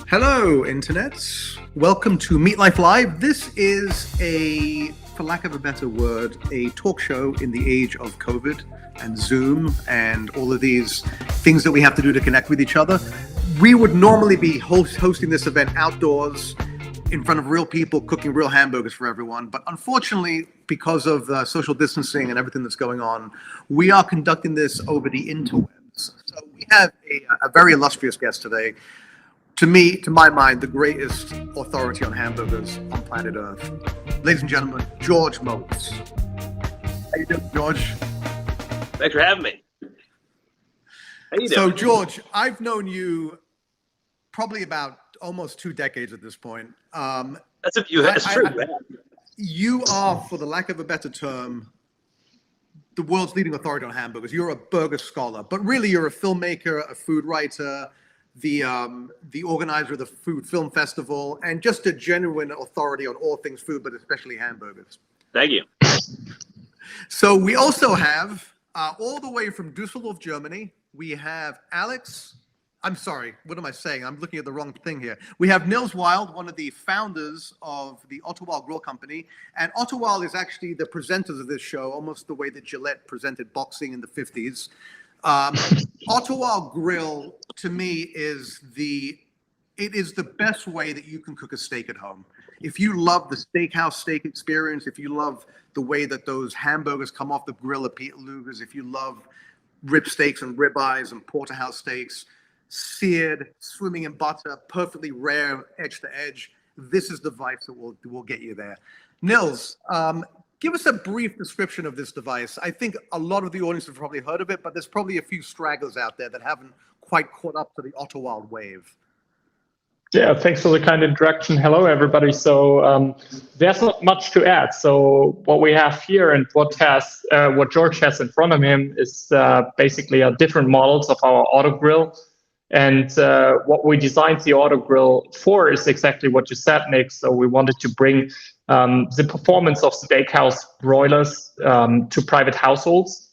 Hello, Internet. Welcome to Meat Life Live. This is for lack of a better word, a talk show in the age of COVID and Zoom and all of these things that we have to do to connect with each other. We would normally be hosting this event outdoors in front of real people, cooking real hamburgers for everyone. But unfortunately, because of social distancing and everything that's going on, we are conducting this over the interwebs. So we have a very illustrious guest today. To me, to my mind, the greatest authority on hamburgers on planet Earth. Ladies and gentlemen, George Motz. How you doing, George? Thanks for having me. How you doing? So, George, I've known you probably about almost 2 decades at this point. That's true. You are, for the lack of a better term, the world's leading authority on hamburgers. You're a burger scholar, but really you're a filmmaker, a food writer, the organizer of the Food Film Festival, and just a genuine authority on all things food, but especially hamburgers. Thank you. So we also have, all the way from Dusseldorf, Germany, we have Alex. I'm sorry, what am I saying? I'm looking at the wrong thing here. We have Nils Wild, one of the founders of the Ottawald Grill Company. And Ottawald is actually the presenters of this show, almost the way that Gillette presented boxing in the 50s. Ottawald Grill, to me, is the best way that you can cook a steak at home. If you love the steakhouse steak experience, if you love the way that those hamburgers come off the grill at Pete Luger's, if you love rib steaks and ribeyes and porterhouse steaks, seared, swimming in butter, perfectly rare, edge to edge, this is the device that will get you there. Nils, give us a brief description of this device. I think a lot of the audience have probably heard of it, but there's probably a few stragglers out there that haven't quite caught up to the Ottawald wave. Yeah, thanks for the kind introduction. Hello, everybody. So there's not much to add. So what we have here and what George has in front of him is basically different models of our auto grill. And what we designed the auto grill for is exactly what you said, Nick. So we wanted to bring the performance of steakhouse broilers to private households,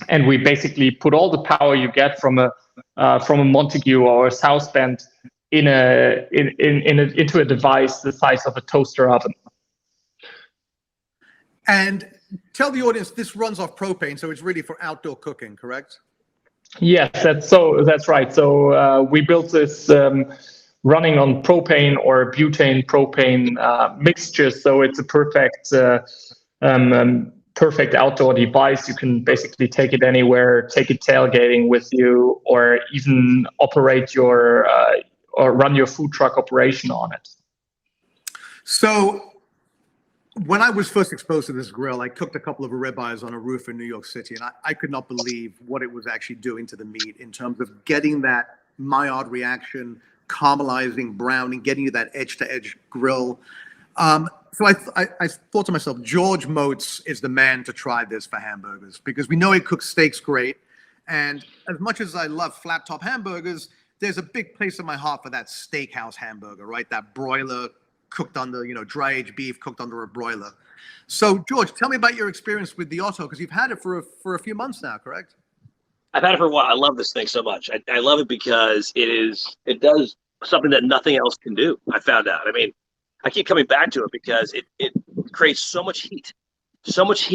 and we basically put all the power you get from a Montague or a South Bend into a device the size of a toaster oven. And tell the audience this runs off propane, so it's really for outdoor cooking, correct? Yes, that's right. So we built this running on propane or butane propane mixture. So it's a perfect outdoor device. You can basically take it anywhere, take it tailgating with you, or even operate or run your food truck operation on it. So when I was first exposed to this grill, I cooked a couple of ribeyes on a roof in New York City, and I could not believe what it was actually doing to the meat in terms of getting that Maillard reaction, caramelizing, browning, getting you that edge-to-edge grill. So I thought to myself, George Motz is the man to try this for hamburgers, because we know he cooks steaks great. And as much as I love flat top hamburgers, there's a big place in my heart for that steakhouse hamburger, right? That broiler cooked under, dry aged beef cooked under a broiler. So George, tell me about your experience with the Otto, because you've had it for a few months now, correct? I've had it for a while. I love this thing so much. I love it because it does something that nothing else can do. I found out. I mean, I keep coming back to it because it creates so much heat, so much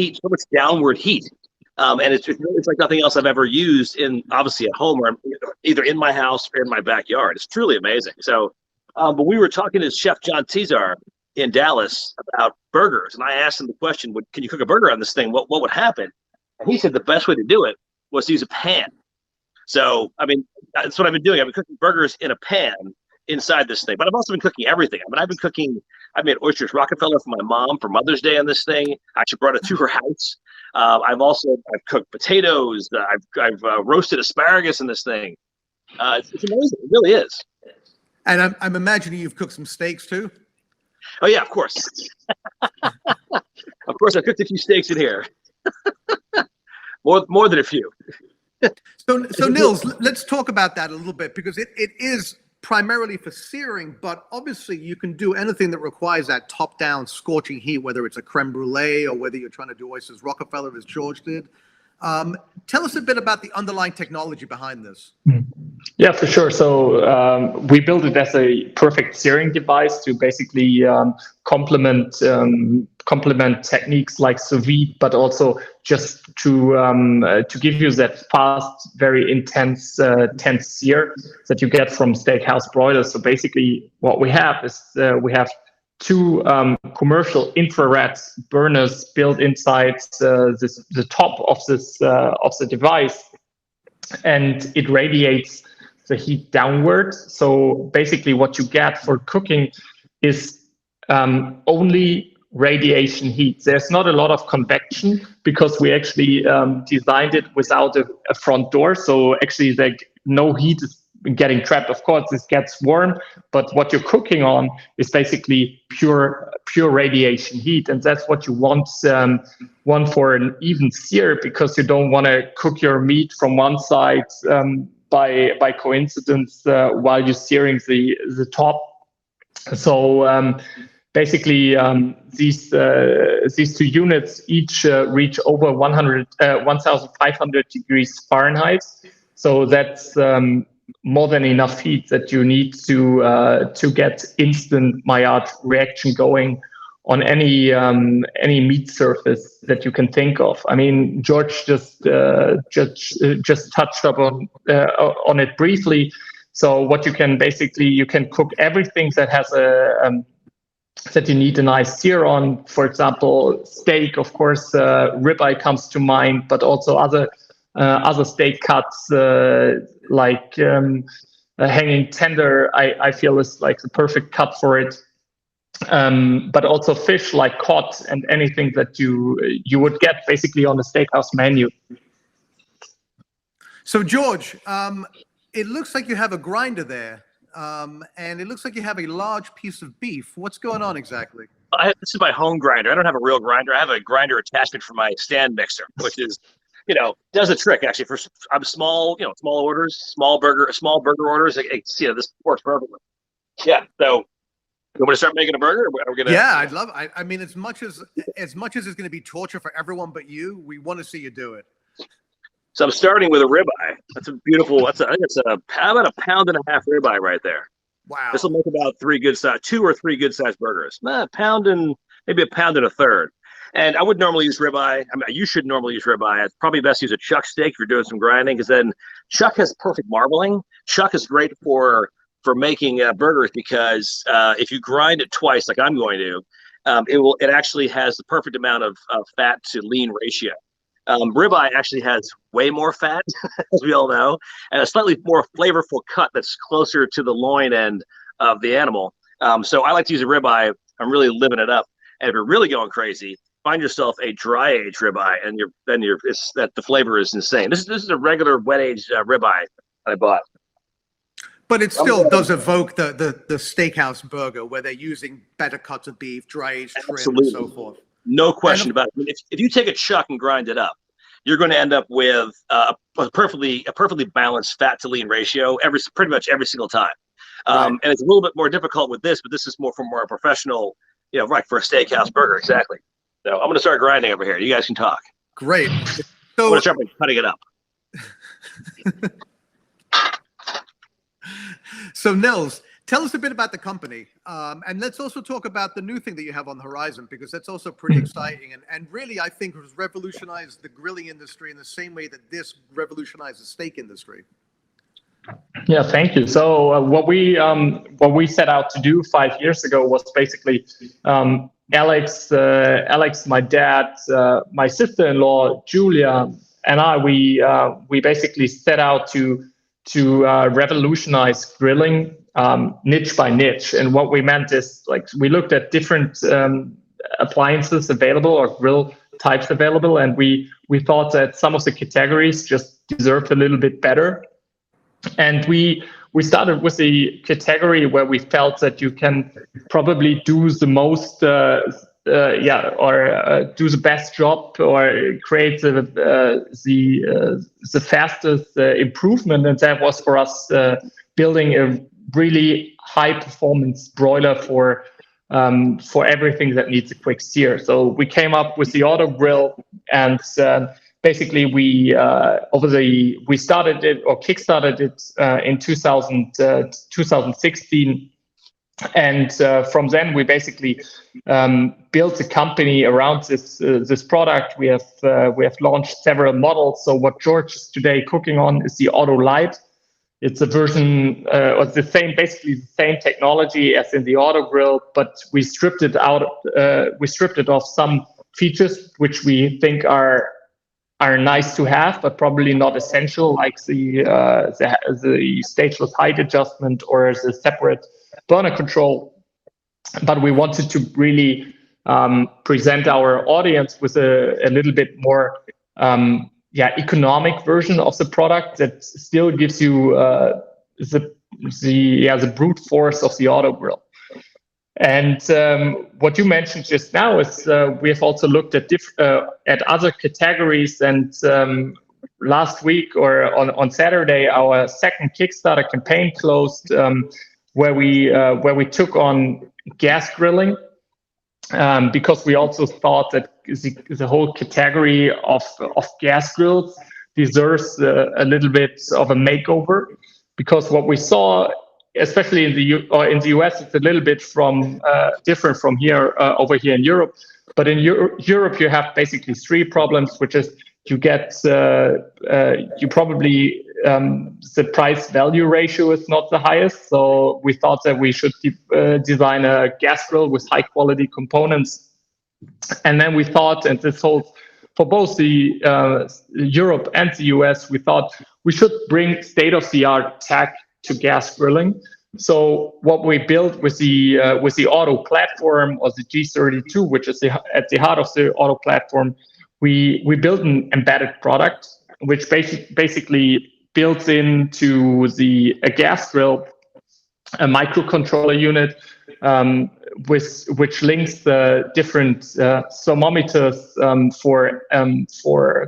downward heat. And it's like nothing else I've ever used obviously at home or either in my house or in my backyard. It's truly amazing. So, but we were talking to Chef John Cesar in Dallas about burgers, and I asked him the question, can you cook a burger on this thing? What would happen? And he said the best way to do it was to use a pan. So, I mean, that's what I've been doing. I've been cooking burgers in a pan inside this thing, but I've also been cooking everything. I mean, I made oysters Rockefeller for my mom for Mother's Day on this thing. I actually brought it to her house. I've cooked potatoes. I've roasted asparagus in this thing. It's amazing. It really is. And I'm imagining you've cooked some steaks too. Oh yeah, of course. Of course, I cooked a few steaks in here. more than a few. So Nils, let's talk about that a little bit, because it is primarily for searing, but obviously you can do anything that requires that top-down scorching heat, whether it's a creme brulee or whether you're trying to do oysters Rockefeller as George did. Tell us a bit about the underlying technology behind this. Yeah, for sure. So we built it as a perfect searing device to basically complement techniques like sous vide, but also just to give you that fast, very intense sear that you get from steakhouse broilers. So basically, what we have is we have two commercial infrared burners built inside the top of the device, and it radiates the heat downward. So basically what you get for cooking is only radiation heat. There's not a lot of convection because we actually designed it without a front door. So actually like no heat is getting trapped. Of course, this gets warm, but what you're cooking on is basically pure radiation heat. And that's what you want for an even sear, because you don't want to cook your meat from one side by coincidence while you're searing the top. So basically these two units each reach over 1,500 degrees Fahrenheit. So that's more than enough heat that you need to get instant Maillard reaction going on any meat surface that you can think of. I mean, George just touched upon on it briefly. So what you can cook everything that has that you need a nice sear on. For example, steak, of course, ribeye comes to mind, but also other steak cuts like hanging tender. I feel is like the perfect cut for it. But also fish like cod and anything that you would get basically on a steakhouse menu. So George, it looks like you have a grinder there, and it looks like you have a large piece of beef. What's going on exactly? This is my home grinder. I don't have a real grinder. I have a grinder attachment for my stand mixer, which is, does the trick actually. For I'm small orders, small burger orders. This works perfectly. Yeah. So, you want to start making a burger? Are we gonna? Yeah, I'd love. I mean, as much as it's going to be torture for everyone but you, we want to see you do it. So I'm starting with a ribeye. That's a beautiful. I think it's about a pound and a half ribeye right there. Wow. This will make about two or three good sized burgers. A pound and maybe a pound and a third. And I would normally use ribeye. I mean, you should normally use ribeye. It's probably best to use a chuck steak if you're doing some grinding, because then chuck has perfect marbling. Chuck is great for making burgers because if you grind it twice, like I'm going to, it actually has the perfect amount of fat to lean ratio. Ribeye actually has way more fat, as we all know, and a slightly more flavorful cut that's closer to the loin end of the animal. So I like to use a ribeye. I'm really living it up. And if you're really going crazy, find yourself a dry aged ribeye, and the flavor is insane. This is a regular wet aged ribeye I bought. But it still does evoke the steakhouse burger where they're using better cuts of beef, dry aged trim, and so forth. No question about it. If you take a chuck and grind it up, you're going to end up with a perfectly balanced fat to lean ratio pretty much every single time. Right. And it's a little bit more difficult with this, but this is more a professional, for a steakhouse burger. Exactly. So I'm going to start grinding over here. You guys can talk. Great. So I'm going to start cutting it up. So Nils, tell us a bit about the company, and let's also talk about the new thing that you have on the horizon, because that's also pretty exciting and really, I think, has revolutionized the grilling industry in the same way that this revolutionized the steak industry. Yeah, thank you. So what we set out to do 5 years ago was basically Alex, my dad, my sister-in-law Julia, and I. We basically set out to revolutionize grilling niche by niche. And what we meant is, like, we looked at different appliances available or grill types available, and we thought that some of the categories just deserved a little bit better. And we started with the category where we felt that you can probably do the most do the best job or create the fastest improvement, and that was for us building a really high performance broiler for everything that needs a quick sear. So we came up with the auto grill, and basically we started it or kickstarted it in 2016. And from then, we basically built a company around this product. We have launched several models. So what George is today cooking on is the Auto Lite. It's a version of basically the same technology as in the Auto Grill, but we stripped it out. We stripped it of some features which we think are nice to have, but probably not essential, like the stageless height adjustment or the separate burner control. But we wanted to really present our audience with a little bit more economic version of the product that still gives you the brute force of the Auto Grill. And what you mentioned just now is we have also looked at other categories. And last week or on Saturday, our second Kickstarter campaign closed, where we took on gas grilling, because we also thought that the whole category of gas grills deserves a little bit of a makeover, because what we saw, especially in the US, it's a little bit different from here over here in Europe. But in Europe, you have basically three problems, which is you probably the price value ratio is not the highest. So we thought that we should design a gas grill with high quality components. And then we thought, and this holds for both the Europe and the US, we thought we should bring state of the art tech to gas grilling. So what we built with the Auto platform, or the G32, which is at the heart of the Auto platform, we built an embedded product, which basically built into a gas grill a microcontroller unit, which links the different thermometers for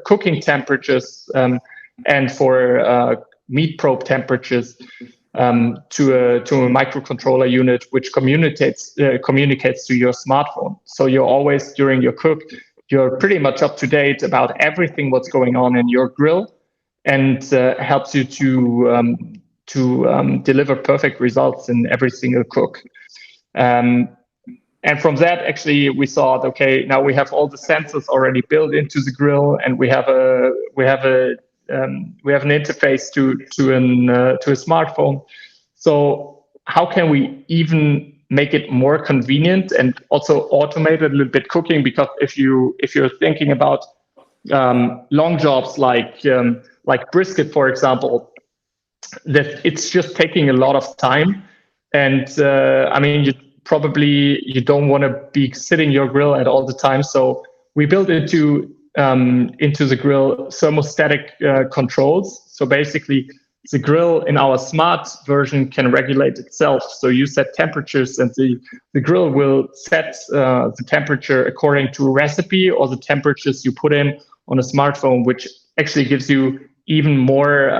cooking temperatures and for meat probe temperatures to a microcontroller unit, which communicates to your smartphone. So you're always, during your cook, you're pretty much up to date about everything what's going on in your grill, and helps you to deliver perfect results in every single cook. And from that, actually, we thought, okay, now we have all the sensors already built into the grill, and we have an interface to a smartphone. So how can we even make it more convenient and also automate a little bit cooking? Because if you're thinking about long jobs like brisket, for example, that it's just taking a lot of time, and I mean, you don't want to be sitting your grill at all the time. So we built into the grill thermostatic controls. So basically, the grill in our smart version can regulate itself. So you set temperatures, and the grill will set the temperature according to a recipe or the temperatures you put in on a smartphone, which actually gives you even more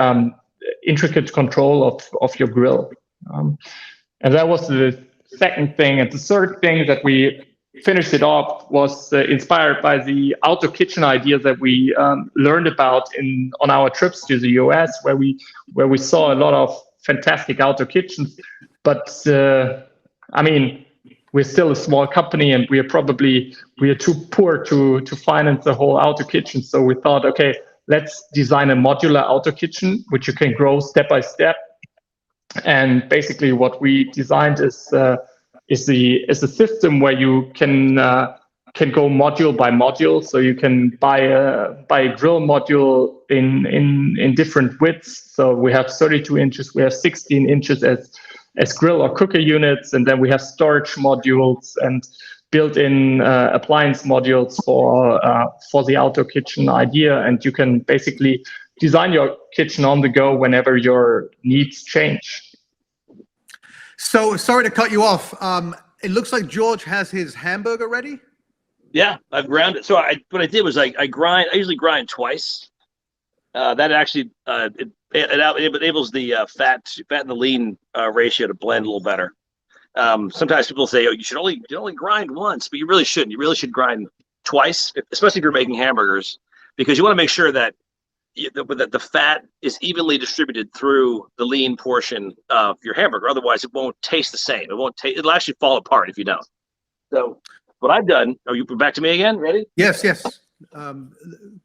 intricate control of your grill. And that was the second thing. And the third thing that we finished it off was inspired by the auto kitchen idea that we learned about on our trips to the US, where we saw a lot of fantastic auto kitchens. But I mean, we're still a small company, and we are too poor to finance the whole auto kitchen. So we thought, okay, let's design a modular auto kitchen, which you can grow step by step. And basically, what we designed is a system where you can go module by module. So you can buy a grill module in different widths. So we have 32 inches, we have 16 inches as grill or cooker units, and then we have storage modules and built-in appliance modules for the auto kitchen idea. And you can basically design your kitchen on the go whenever your needs change. So sorry to cut you off. It looks like George has his hamburger ready. Yeah, I've ground it. So what I did was I usually grind twice. That actually it enables the fat and the lean ratio to blend a little better. Sometimes people say, oh, you should only grind once, but you really shouldn't. You really should grind twice, especially if you're making hamburgers, because you want to make sure that that the fat is evenly distributed through the lean portion of your hamburger. Otherwise, it won't taste the same. It won't taste. It'll actually fall apart if you don't. So, what I've done. Are you back to me again? Ready? Yes, yes.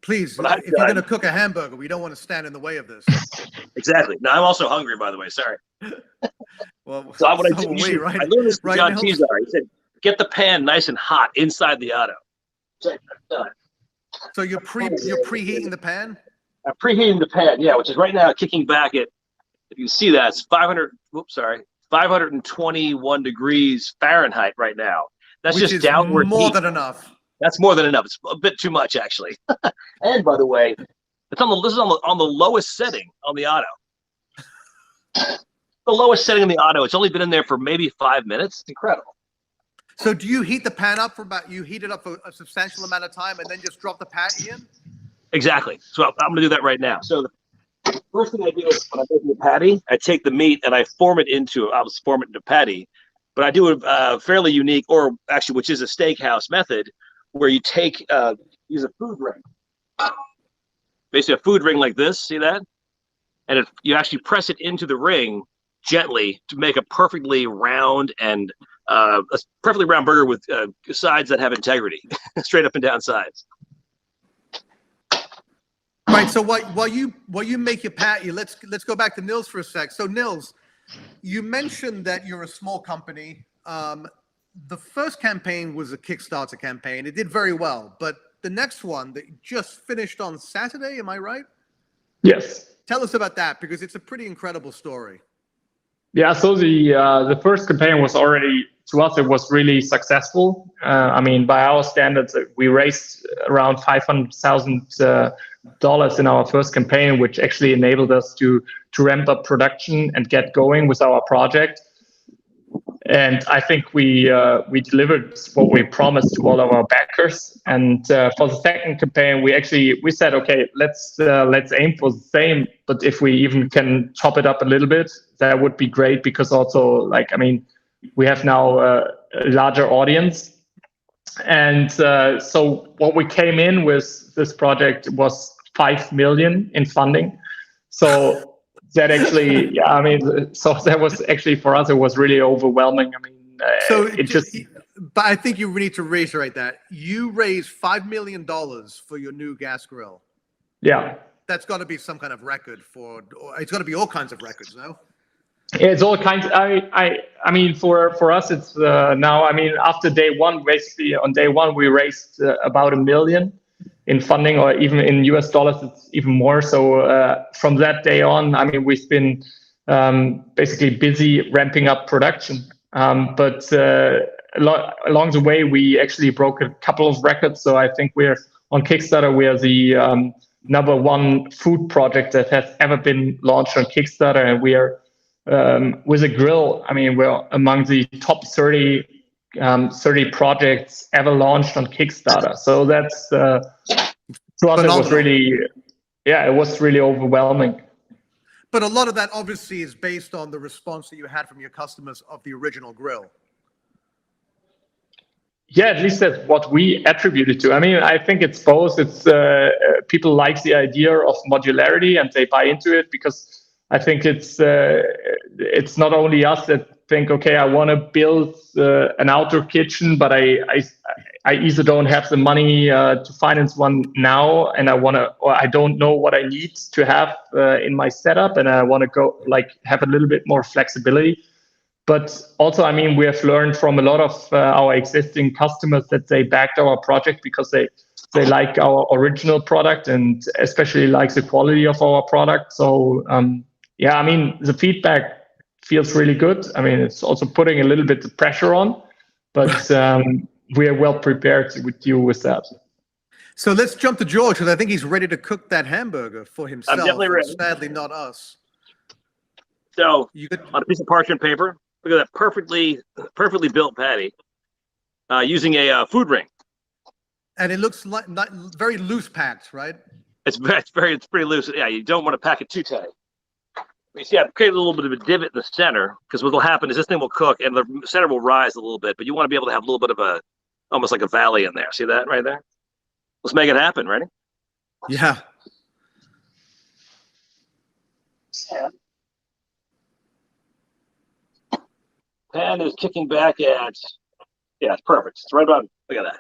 Please, What I've if you're done- going to cook a hamburger, we don't want to stand in the way of this. Exactly. Now I'm also hungry, by the way. Sorry. Well, So what I so did, are we, right? I learned this from Right, John Nils? Tizar. He said, "Get the pan nice and hot inside the auto." So, So you're preheating the pan? I'm preheating the pan, yeah, which is right now kicking back at, if you see that, it's 521 degrees Fahrenheit right now. That's Which just is downward more heat. than enough. That's more than enough. It's a bit too much, actually. And by the way, this is on the lowest setting on the auto. The lowest setting on the auto. It's only been in there for maybe 5 minutes. It's incredible. So do you heat the pan up you heat it up for a substantial amount of time and then just drop the patty in? Exactly. So I'm going to do that right now. So the first thing I do is when I'm making a patty, I take the meat and I form it into patty. But I do a fairly unique, or actually, which is a steakhouse method, where you use a food ring. Basically, a food ring like this. See that? And you actually press it into the ring gently to make a perfectly round burger with sides that have integrity, straight up and down sides. Right. So while you make your patty, let's go back to Nils for a sec. So Nils, you mentioned that you're a small company. The first campaign was a Kickstarter campaign. It did very well, but the next one that just finished on Saturday, am I right? Yes. Tell us about that, because it's a pretty incredible story. Yeah, so the first campaign was already, to us, it was really successful. I mean, by our standards, we raised around $500,000 in our first campaign, which actually enabled us to ramp up production and get going with our project. And I think we delivered what we promised to all of our backers. And for the second campaign, we said, okay, let's aim for the same, but if we even can top it up a little bit, that would be great, because also, we have now a larger audience. And so what we came in with this project was 5 million in funding. So that actually, so that was actually, for us, it was really overwhelming. I mean, but I think you need to reiterate that you raised $5 million for your new gas grill. Yeah, that's got to be some kind of record it's got to be all kinds of records, no? Yeah, it's all kinds. I mean, for us, it's now. I mean, after day one, basically on day one, we raised about $1 million in funding, or even in US dollars, it's even more. So from that day on, I mean, we've been basically busy ramping up production. But along the way, we actually broke a couple of records. So I think we're on Kickstarter. We are the #1 food project that has ever been launched on Kickstarter, and we are with a grill. I mean, we're among the top 30 projects ever launched on Kickstarter. So that's to us, it was really, it was really overwhelming. But a lot of that obviously is based on the response that you had from your customers of the original grill. Yeah, at least that's what we attribute it to. I mean, I think it's both. It's people like the idea of modularity and they buy into it, because I think it's not only us that think, okay, I want to build an outdoor kitchen, but I either don't have the money to finance one now, and I don't know what I need to have in my setup, and I want to go have a little bit more flexibility. But also, I mean, we have learned from a lot of our existing customers that they backed our project because they like our original product and especially like the quality of our product. So I mean, the feedback feels really good. I mean, it's also putting a little bit of pressure on, but we are well prepared to deal with that. So let's jump to George, because I think he's ready to cook that hamburger for himself. I'm definitely ready. Sadly, not us. So on a piece of parchment paper, look at that perfectly built patty using a food ring. And it looks like not very loose packed, right? It's pretty loose. Yeah, you don't want to pack it too tight. You see, I've created a little bit of a divot in the center, because what will happen is this thing will cook and the center will rise a little bit, but you want to be able to have a little bit of almost like a valley in there. See that right there? Let's make it happen. Ready? Yeah. Pan is kicking back at, yeah, it's perfect. It's right about, look at that.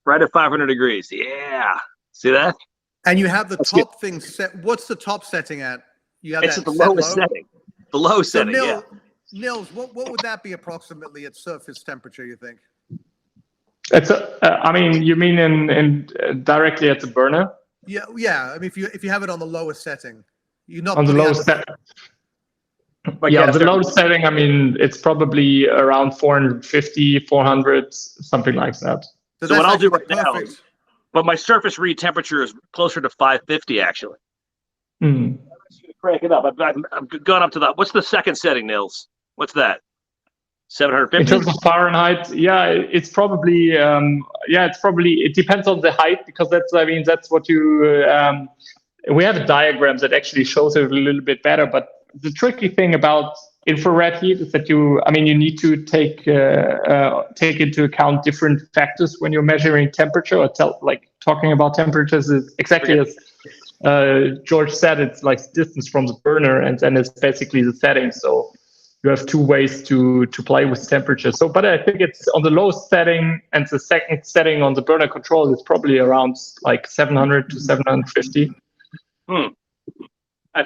Right at 500 degrees. Yeah. See that? And you have the That's top thing set. What's the top setting at? You have It's that at the set lowest low? setting. The low So setting, yeah. Nils, what would that be approximately at surface temperature, you think? It's I mean, you mean in directly at the burner? Yeah, yeah. I mean, if you have it on the lowest setting, you're not On the putting out lowest setting. But Yeah, yeah, the lowest setting, I mean, it's probably around 450, 400, something like that. So what that's I'll do actually right now, perfect. but my surface read temperature is closer to 550 actually. Mm. Crank it up. I've gone up to that. What's the second setting, Nils? What's that? In 750? terms of Fahrenheit, yeah, it's probably it depends on the height, because I mean, that's what you we have a diagram that actually shows it a little bit better. But the tricky thing about infrared heat is that you need to take into account different factors when you're measuring temperature, or talking about temperatures is exactly as George said. It's like distance from the burner, and then it's basically the setting. So you have two ways to play with temperature. So, but I think it's on the lowest setting, and the second setting on the burner control is probably around like 700 to 750. I don't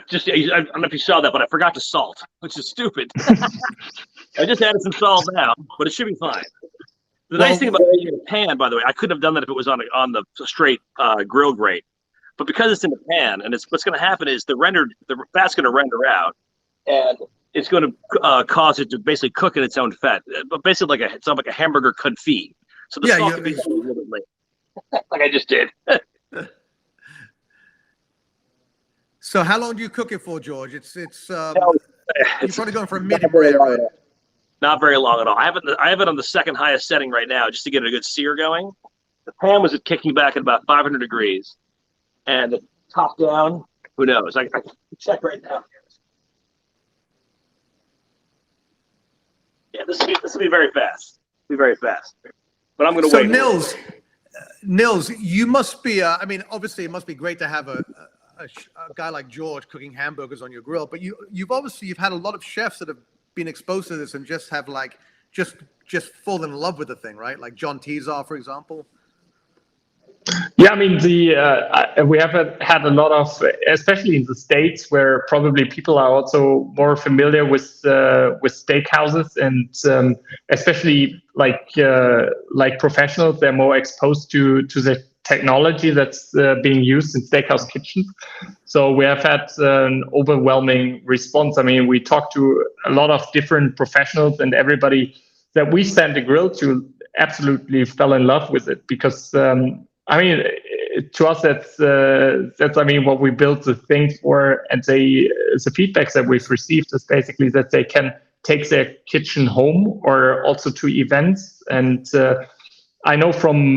know if you saw that, but I forgot to salt, which is stupid. I just added some salt now, but it should be fine. The nice thing about making a pan, by the way, I couldn't have done that if it was on the straight grill grate. But because it's in the pan, and what's going to happen is the fat's going to render out, and it's going to cause it to basically cook in its own fat. But basically, it's like a hamburger confit. So the salt can be a little bit late, like I just did. So how long do you cook it for, George? You're probably going for a medium rare, right? Not very long at all. I have it on the second highest setting right now, just to get a good sear going. The pan was kicking back at about 500 degrees, and the top down, who knows? I can check right now. Yeah, this will be very fast. But I'm going to wait. So Nils, you must be. I mean, obviously, it must be great to have a guy like George cooking hamburgers on your grill. But you've had a lot of chefs that have been exposed to this and just have just fallen in love with the thing, right? Like John Tizar, for example. Yeah, I mean, we have had a lot of, especially in the States, where probably people are also more familiar with steakhouses, and especially like professionals, they're more exposed to the technology that's being used in steakhouse kitchens. So we have had an overwhelming response. I mean, we talked to a lot of different professionals, and everybody that we sent a grill to absolutely fell in love with it, because I mean, to us, that's I mean, what we built the thing for, and the feedbacks that we've received is basically that they can take their kitchen home, or also to events. And I know from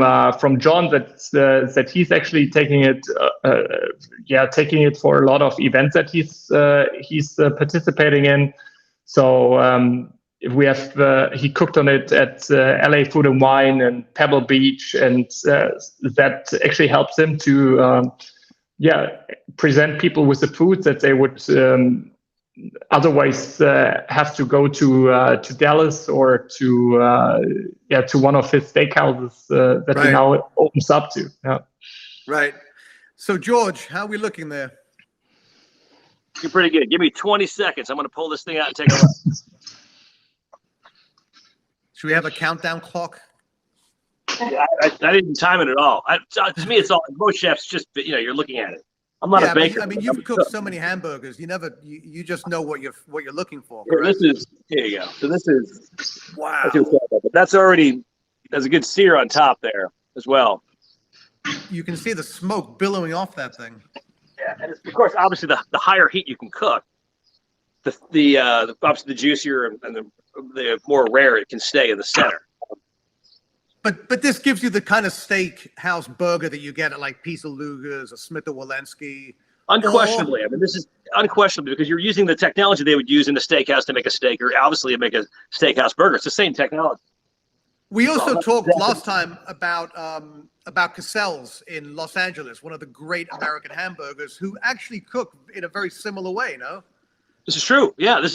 John that he's actually taking it for a lot of events that he's participating in. So we have he cooked on it at LA Food and Wine and Pebble Beach, and that actually helps him to present people with the food that they would otherwise have to go to Dallas or to one of his steakhouses that he now opens up to. Yeah. Right. So George, how are we looking there? You're pretty good. Give me 20 seconds. I'm going to pull this thing out and take a look. Should we have a countdown clock? I didn't time it at all. To me, it's all, most chefs just, you're looking at it. I'm not a baker. I mean, you've cooked so many hamburgers. You just know what you're looking for. Here you go. So this is, wow. That's a good sear on top there as well. You can see the smoke billowing off that thing. Yeah, and of course, obviously, the higher heat you can cook, obviously the juicier and the more rare it can stay in the center. But this gives you the kind of steakhouse burger that you get at like Pisa Luger's or Smith & Wollensky. Unquestionably. I mean, this is unquestionably, because you're using the technology they would use in a steakhouse to make a steak, or obviously to make a steakhouse burger. It's the same technology. We also Oh, talked that's- last time about Cassell's in Los Angeles, one of the great American hamburgers, who actually cook in a very similar way. No. This is true. Yeah,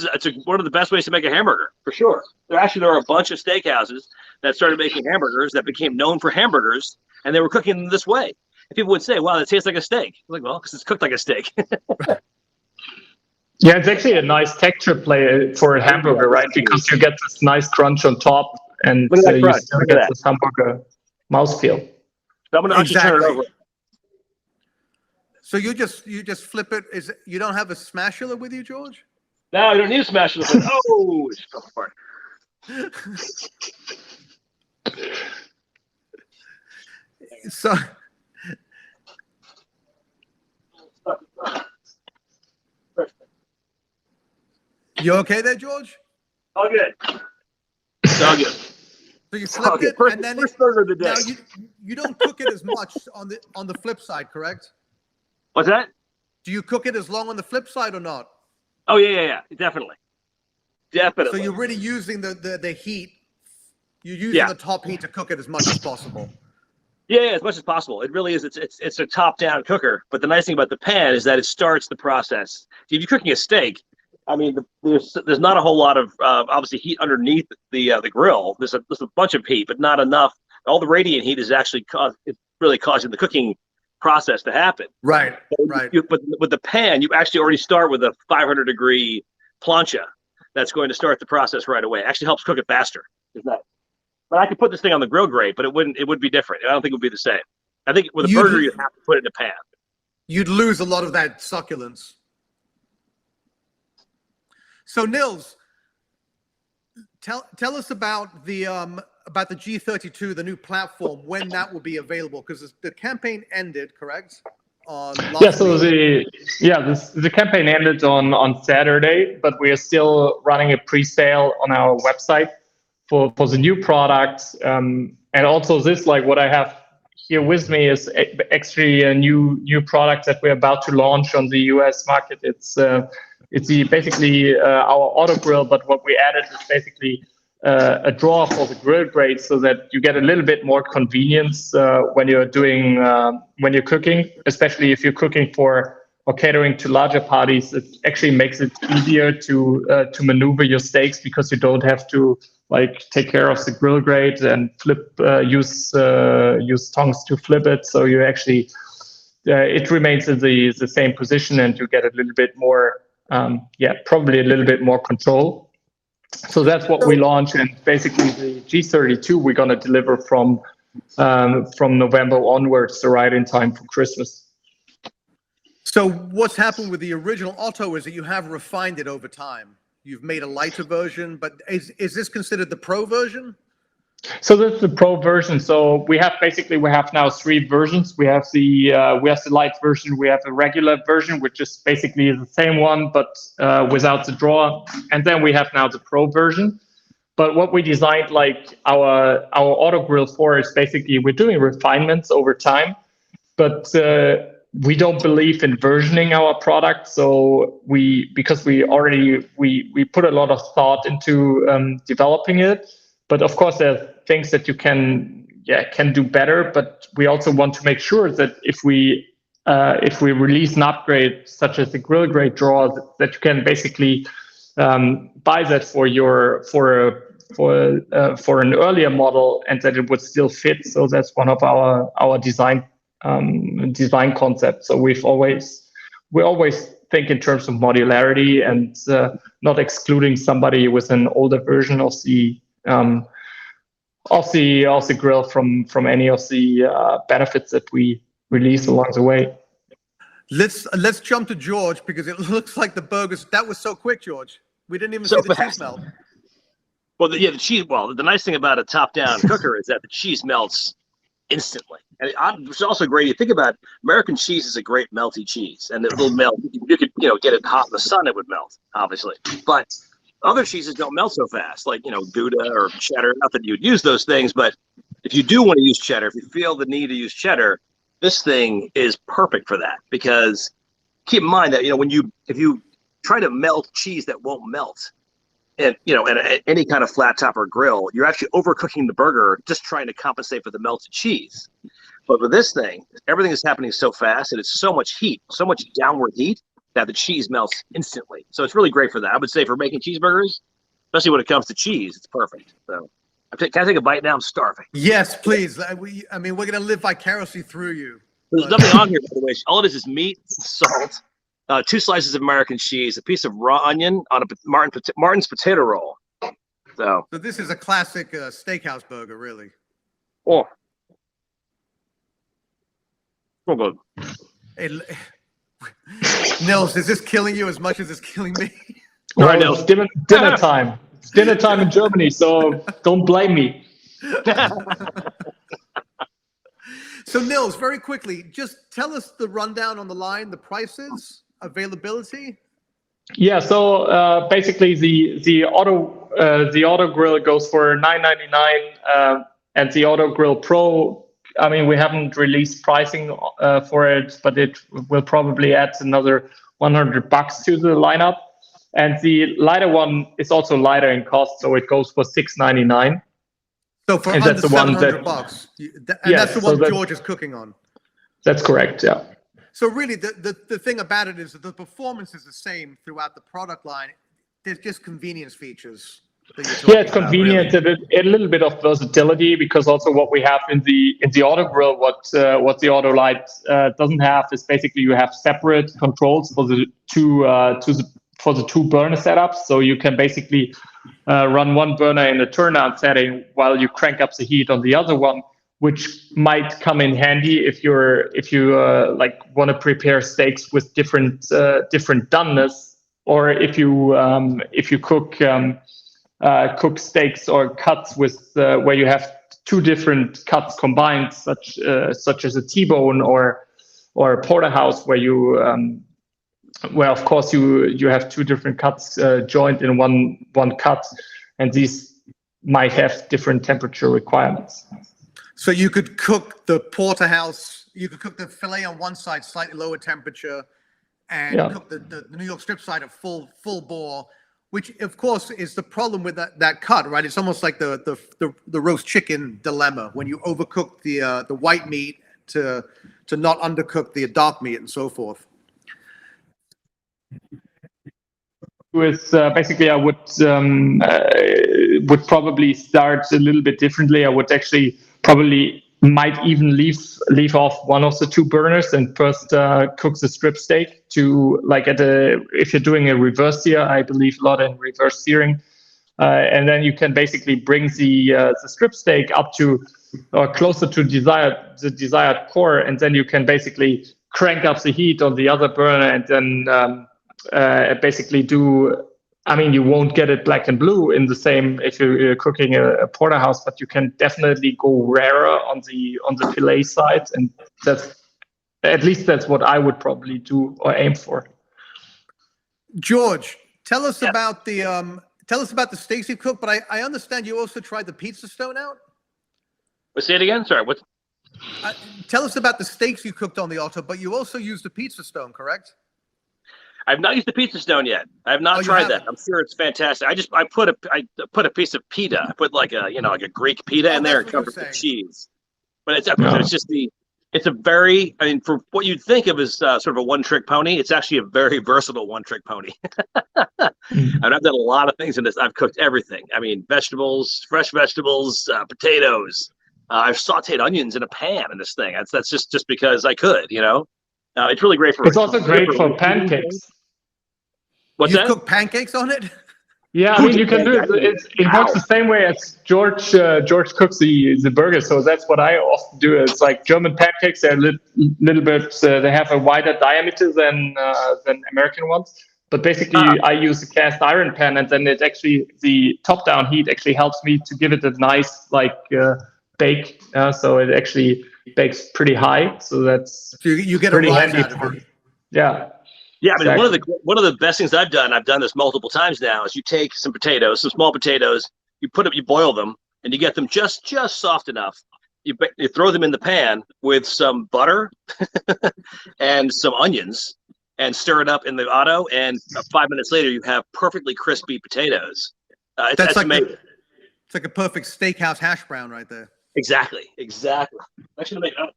one of the best ways to make a hamburger for sure. There are a bunch of steakhouses that started making hamburgers that became known for hamburgers, and they were cooking them this way. And people would say, "Wow, that tastes like a steak." I'm like, well, because it's cooked like a steak. Yeah, it's actually a nice texture play for a hamburger, right? Because you get this nice crunch on top, and Look at that you crunch. still Look at get that. this hamburger mouthfeel. So I'm gonna actually turn it over. So you just flip it. You don't have a spatula with you, George? No, you don't need to smash it. Oh, it's fell apart. So you okay there, George? All good. It's all good. So you flipped it, First, and then first burger of the day. now you don't cook it as much on the flip side, correct? What's that? Do you cook it as long on the flip side or not? Oh yeah, definitely. So you're really using the heat. You're using the top heat to cook it as much as possible. Yeah, as much as possible. It really is. It's a top-down cooker. But the nice thing about the pan is that it starts the process. If you're cooking a steak, I mean, there's not a whole lot of obviously heat underneath the grill. There's a bunch of heat, but not enough. All the radiant heat is actually really causing the cooking process to happen. Right. Right. But with the pan, you actually already start with a 500-degree plancha. That's going to start the process right away. It actually helps cook it faster. But I could put this thing on the grill grate, but it would be different. I don't think it would be the same. I think with a burger, you have to put it in a pan. You'd lose a lot of that succulence. So Nils, tell us about the G32, the new platform, when that will be available, because the campaign ended, correct? The campaign ended on Saturday, but we are still running a pre-sale on our website for the new products. And also this, like what I have here with me, is actually a new product that we're about to launch on the US market. It's basically our auto grill, but what we added is basically a drawer for the grill grate, so that you get a little bit more convenience when you're cooking, especially if you're cooking for or catering to larger parties. It actually makes it easier to maneuver your steaks, because you don't have to take care of the grill grate and use tongs to flip it. So you actually it remains in the same position, and you get a little bit more probably a little bit more control. So that's what we launched, and basically the G32 we're going to deliver from November onwards, so right in time for Christmas. So what's happened with the original Otto is that you have refined it over time. You've made a lighter version, but is this considered the Pro version? So this is the Pro version. So we have now 3 versions. We have the light version, we have the regular version, which is basically the same one, but without the drawer. And then we have now the Pro version. But what we designed our auto grill for is basically we're doing refinements over time, but we don't believe in versioning our product. So because we put a lot of thought into developing it. But of course, there are things that you can do better. But we also want to make sure that if we release an upgrade such as the grill grate drawer, that you can basically buy that for an earlier model, and that it would still fit. So that's one of our design concepts. So we always think in terms of modularity, and not excluding somebody with an older version of the grill from any of the benefits that we release along the way. Let's jump to George, because it looks like the burgers. That was so quick, George. We didn't even see the cheese melt. Well, the cheese. Well, the nice thing about a top-down cooker is that the cheese melts instantly. And it's also great. You think about American cheese is a great melty cheese, and it will melt. You could get it hot in the sun, it would melt, obviously. But other cheeses don't melt so fast, like Gouda or cheddar. Not that you'd use those things, but if you do want to use cheddar, if you feel the need to use cheddar, this thing is perfect for that. Because keep in mind that if you try to melt cheese that won't melt, and any kind of flat top or grill, you're actually overcooking the burger just trying to compensate for the melted cheese. But with this thing, everything is happening so fast, and it's so much heat, so much downward heat, that the cheese melts instantly. So it's really great for that. I would say for making cheeseburgers, especially when it comes to cheese, it's perfect. So can I take a bite now? I'm starving. Yes, please. I mean, we're going to live vicariously through you. There's nothing on here, by the way. All it is meat, salt, 2 slices of American cheese, a piece of raw onion on a Martin's potato roll. So this is a classic steakhouse burger, really. Oh. Oh, good. Hey, Nils, is this killing you as much as it's killing me? Well, it's dinner time. It's dinner time in Germany, so don't blame me. So, Nils, very quickly, just tell us the rundown on the line, the prices, availability. Yeah, so basically the auto grill goes for $9.99, and the Auto Grill Pro. I mean, we haven't released pricing for it, but it will probably add another $100 to the lineup. And the lighter one is also lighter in cost, so it goes for $6.99. So for under $700, that's the one George is cooking on. That's correct. Yeah. So really, the thing about it is that the performance is the same throughout the product line. There's just convenience features. Yeah, it's convenient, really. A little bit of versatility, because also what we have in the Auto Grill, what the Auto Light doesn't have, is basically you have separate controls for the two burner setups. So you can basically run one burner in a turn-on setting while you crank up the heat on the other one, which might come in handy if you like want to prepare steaks with different doneness, or if you cook steaks or cuts with where you have 2 different cuts combined, such as a T-bone or a porterhouse, where of course you have 2 different cuts joined in one cut, and these might have different temperature requirements. So you could cook the porterhouse, you could cook the fillet on one side, slightly lower temperature, and cook the New York strip side at full bore, which of course is the problem with that cut, right? It's almost like the roast chicken dilemma, when you overcook the white meat to not undercook the dark meat and so forth. With basically, I would probably start a little bit differently. I would actually probably might even leave off one of the 2 burners and first cook the strip steak to, like, if you're doing a reverse sear, I believe a lot in reverse searing, and then you can basically bring the strip steak up to or closer to the desired core, and then you can basically crank up the heat on the other burner, and then basically do. I mean, you won't get it black and blue in the same if you're cooking a porterhouse, but you can definitely go rarer on the fillet side, and that's what I would probably do or aim for. George, tell us about the steaks you cooked, but I understand you also tried the pizza stone out. Say it again. Sorry. What? Tell us about the steaks you cooked on the Auto, but you also used the pizza stone, correct? I've not used the pizza stone yet. I have not tried that. I'm sure it's fantastic. I put a piece of pita. I put like a Greek pita in there and covered with cheese. But it's a very, I mean, for what you'd think of as sort of a one-trick pony, it's actually a very versatile one-trick pony. And I've done a lot of things in this. I've cooked everything. I mean, vegetables, fresh vegetables, potatoes. I've sautéed onions in a pan in this thing. That's just because I could, It's really great for. It's also great for pancakes. What's you that? cook pancakes on it? Yeah, I mean, you can do it. It works the same way as George cooks the burger. So that's what I often do. It's like German pancakes. They're a little bit. They have a wider diameter than American ones. But basically, I use a cast iron pan, and then the top down heat actually helps me to give it a nice bake. So it actually bakes pretty high. So that's you get pretty a rise handy out of it. Yeah. Yeah, I mean, one of the best things I've done this multiple times now, is you take some small potatoes, you boil them, and you get them just soft enough. You throw them in the pan with some butter and some onions, and stir it up in the Auto. And 5 minutes later, you have perfectly crispy potatoes. It's amazing. It's like a perfect steakhouse hash brown right there. Exactly. I should make that.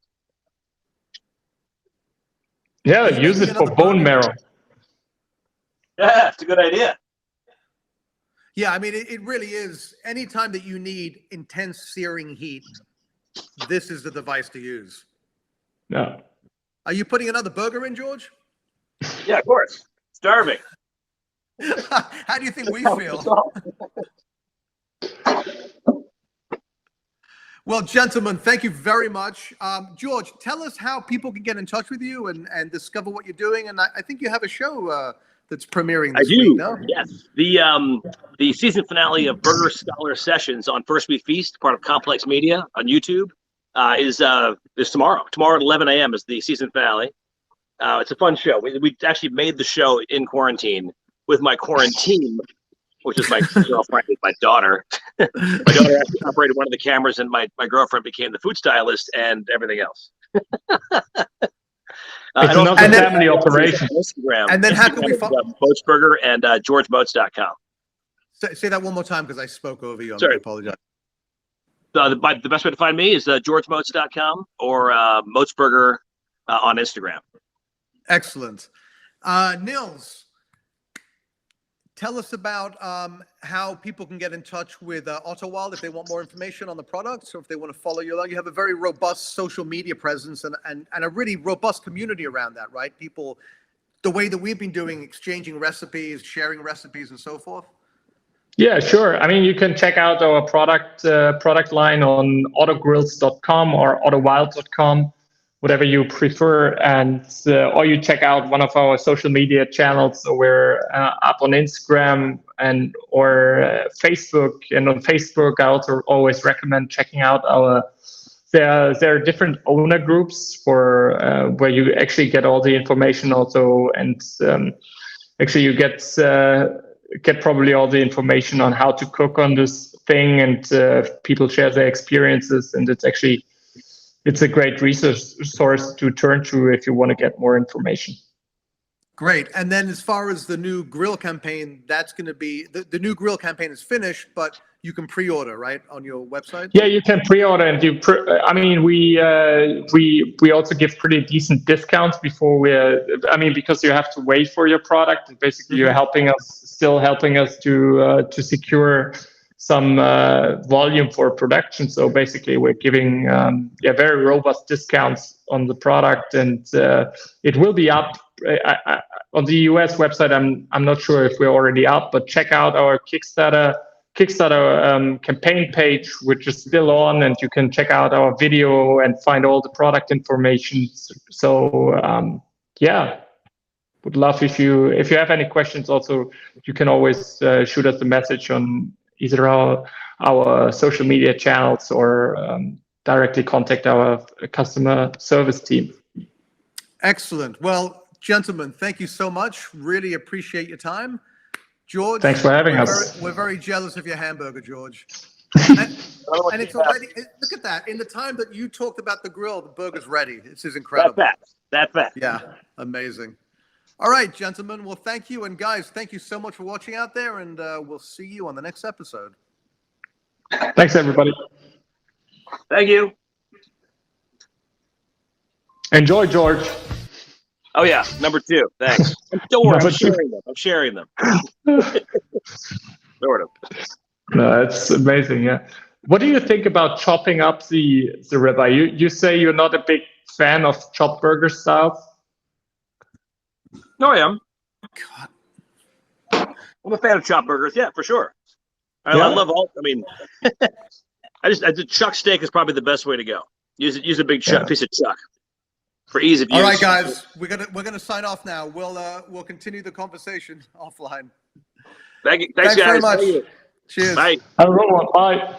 Yeah, use it for bone marrow. Yeah, it's a good idea. Yeah, I mean, it really is. Anytime that you need intense searing heat, this is the device to use. No. Are you putting another burger in, George? Yeah, of course. Starving. How do you think we feel? Well, gentlemen, thank you very much. George, tell us how people can get in touch with you and discover what you're doing. And I think you have a show that's premiering this week, no? Yes. The season finale of Burger Scholar Sessions on First We Feast, part of Complex Media on YouTube, is tomorrow. Tomorrow at 11 a.m. is the season finale. It's a fun show. We actually made the show in quarantine with my quarantine, which is my girlfriend, my daughter. My daughter actually operated one of the cameras, and my girlfriend became the food stylist and everything else. It's another family operation. Instagram. And then how can we follow Motzburger and GeorgeMotz.com. Say that one more time because I spoke over you. Sorry. I apologize. The best way to find me is GeorgeMotz.com or Motzburger on Instagram. Excellent. Nils, tell us about how people can get in touch with Ottowild if they want more information on the products or if they want to follow you along. You have a very robust social media presence and a really robust community around that, right? People, the way that we've been doing, exchanging recipes, sharing recipes, and so forth. Yeah, sure. I mean, you can check out our product line on autogrills.com or autowild.com, whatever you prefer, and or you check out one of our social media channels. So we're up on Instagram or Facebook, and on Facebook, I also always recommend checking out our. There are different owner groups for where you actually get all the information also, and actually you get probably all the information on how to cook on this thing, and people share their experiences, and it's a great resource to turn to if you want to get more information. Great. And then as far as the new grill campaign, that's going to be the new grill campaign is finished, but you can pre-order, right, on your website? Yeah, you can pre-order, and we also give pretty decent discounts before because you have to wait for your product, and basically you're still helping us to secure some volume for production. So basically we're giving very robust discounts on the product, and it will be up on the US website. I'm not sure if we're already up, but check out our Kickstarter campaign page, which is still on, and you can check out our video and find all the product information. So would love if you have any questions. Also, you can always shoot us a message on either our social media channels or directly contact our customer service team. Excellent. Well, gentlemen, thank you so much. Really appreciate your time. George, thanks for having us. We're very jealous of your hamburger, George. And it's already, look at that. In the time that you talked about the grill, the burger's ready. This is incredible. That fast. Yeah, amazing. All right, gentlemen. Well, thank you. And guys, thank you so much for watching out there. And we'll see you on the next episode. Thanks, everybody. Thank you. Enjoy, George. Oh, yeah. Number 2. Thanks. Don't worry. I'm sharing them. Sort of. No, it's amazing. Yeah. What do you think about chopping up the ribeye? You say you're not a big fan of chopped burger styles? No, I am. God. I'm a fan of chopped burgers. Yeah, for sure. I love all. I mean, the chuck steak is probably the best way to go. Use a big piece of chuck for ease of use. All right, guys, we're gonna sign off now. We'll continue the conversation offline. Thanks, Thanks guys. very much. Thank you. Cheers. Bye. Have a good one. Bye.